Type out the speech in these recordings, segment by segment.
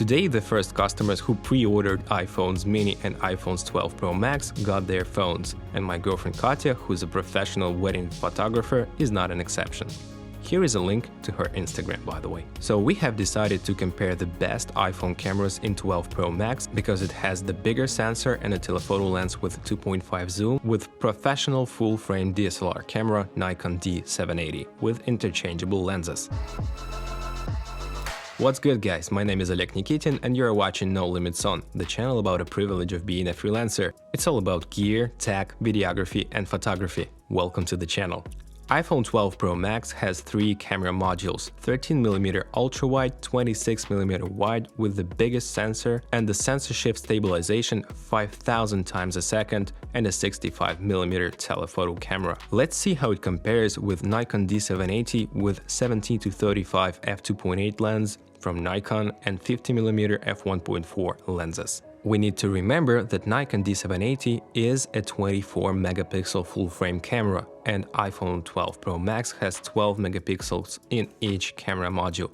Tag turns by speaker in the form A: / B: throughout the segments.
A: Today, the first customers who pre-ordered iPhones mini and iPhones 12 Pro Max got their phones, and my girlfriend Katya, who's a professional wedding photographer, is not an exception. Here is a link to her Instagram, by the way. So we have decided to compare the best iPhone cameras in 12 Pro Max because it has the bigger sensor and a telephoto lens with 2.5 zoom with professional full-frame DSLR camera Nikon D780 with interchangeable lenses. What's good, guys? My name is Oleg Nikitin and you're watching No Limits On, the channel about the privilege of being a freelancer. It's all about gear, tech, videography and photography. Welcome to the channel. iPhone 12 Pro Max has 3 camera modules, 13mm ultra-wide, 26mm wide with the biggest sensor and the sensor shift stabilization 5000 times a second and a 65mm telephoto camera. Let's see how it compares with Nikon D780 with 17-35 f2.8 lens from Nikon and 50mm f1.4 lenses. We need to remember that Nikon D780 is a 24 megapixel full-frame camera and iPhone 12 Pro Max has 12 megapixels in each camera module.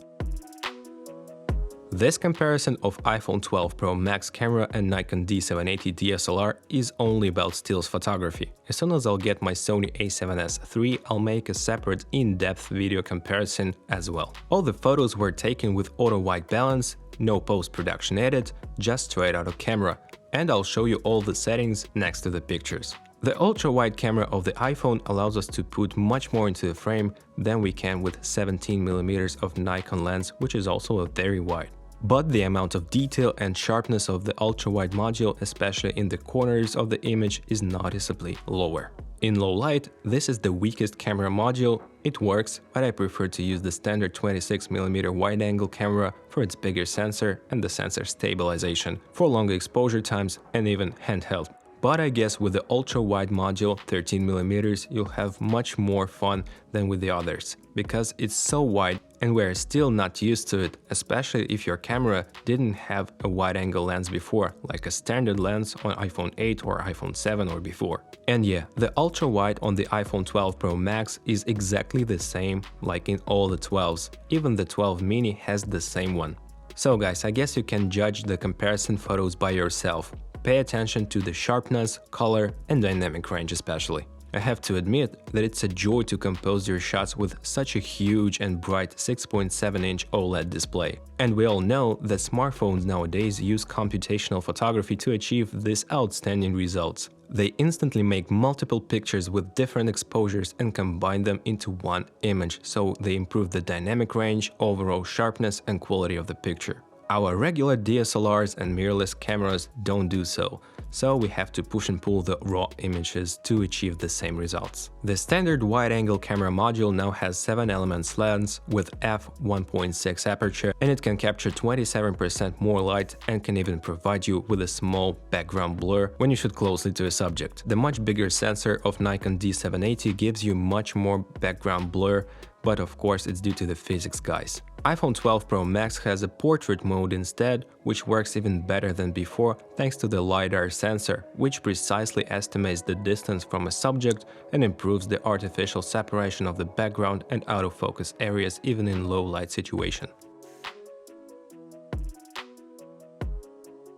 A: This comparison of iPhone 12 Pro Max camera and Nikon D780 DSLR is only about stills photography. As soon as I'll get my Sony a7S III, I'll make a separate in-depth video comparison as well. All the photos were taken with auto white balance, no post-production edit, just straight out of camera, and I'll show you all the settings next to the pictures. The ultra-wide camera of the iPhone allows us to put much more into the frame than we can with 17mm of Nikon lens, which is also very wide. But the amount of detail and sharpness of the ultra-wide module, especially in the corners of the image, is noticeably lower. In low light, this is the weakest camera module. It works, but I prefer to use the standard 26mm wide-angle camera for its bigger sensor and the sensor stabilization, for longer exposure times and even handheld. But I guess with the ultra-wide module, 13mm, you'll have much more fun than with the others, because it's so wide and we're still not used to it, especially if your camera didn't have a wide-angle lens before, like a standard lens on iPhone 8 or iPhone 7 or before. And yeah, the ultra-wide on the iPhone 12 Pro Max is exactly the same like in all the 12s, even the 12 mini has the same one. So guys, I guess you can judge the comparison photos by yourself. Pay attention to the sharpness, color and dynamic range especially. I have to admit that it's a joy to compose your shots with such a huge and bright 6.7-inch OLED display. And we all know that smartphones nowadays use computational photography to achieve these outstanding results. They instantly make multiple pictures with different exposures and combine them into one image, so they improve the dynamic range, overall sharpness and quality of the picture. Our regular DSLRs and mirrorless cameras don't do so, so we have to push and pull the raw images to achieve the same results. The standard wide-angle camera module now has 7 elements lens with f1.6 aperture, and it can capture 27% more light and can even provide you with a small background blur when you shoot closely to a subject. The much bigger sensor of Nikon D780 gives you much more background blur, but of course it's due to the physics, guys. iPhone 12 Pro Max has a portrait mode instead, which works even better than before thanks to the LiDAR sensor, which precisely estimates the distance from a subject and improves the artificial separation of the background and out-of-focus areas even in low-light situation.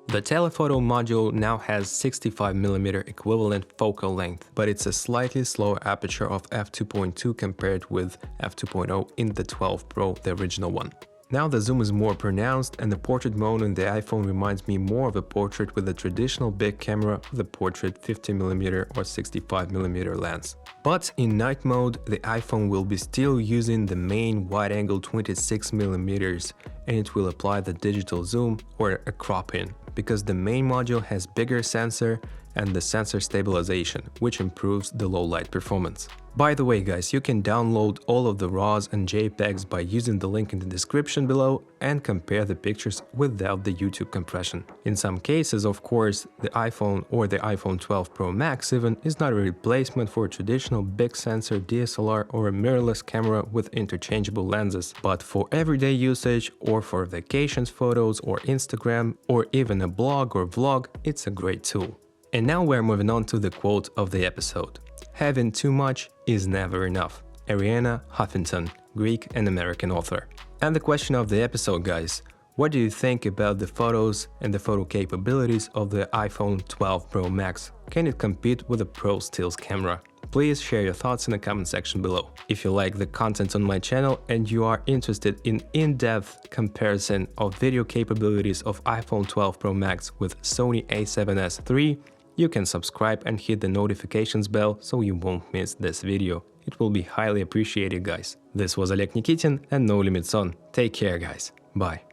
A: The telephoto module now has 65mm equivalent focal length, but it's a slightly slower aperture of f2.2 compared with f2.0 in the 12 Pro, the original one. Now the zoom is more pronounced and the portrait mode in the iPhone reminds me more of a portrait with a traditional big camera with a portrait 50mm or 65mm lens. But in night mode, the iPhone will be still using the main wide-angle 26mm and it will apply the digital zoom or a crop in, because the main module has bigger sensor and the sensor stabilization, which improves the low light performance. By the way, guys, you can download all of the RAWs and JPEGs by using the link in the description below and compare the pictures without the YouTube compression. In some cases, of course, the iPhone or the iPhone 12 Pro Max even is not a replacement for a traditional big sensor DSLR or a mirrorless camera with interchangeable lenses, but for everyday usage or for vacations photos or Instagram or even a blog or vlog, it's a great tool. And now we're moving on to the quote of the episode. Having too much is never enough. Arianna Huffington, Greek and American author. And the question of the episode, guys, What do you think about the photos and the photo capabilities of the iPhone 12 Pro Max? Can it compete with a Pro Stills camera? Please share your thoughts in the comment section below. If you like the content on my channel and you are interested in in-depth comparison of video capabilities of iPhone 12 Pro Max with Sony a7S III, you can subscribe and hit the notifications bell so you won't miss this video. It will be highly appreciated, guys. This was Oleg Nikitin and No Limits On. Take care, guys. Bye.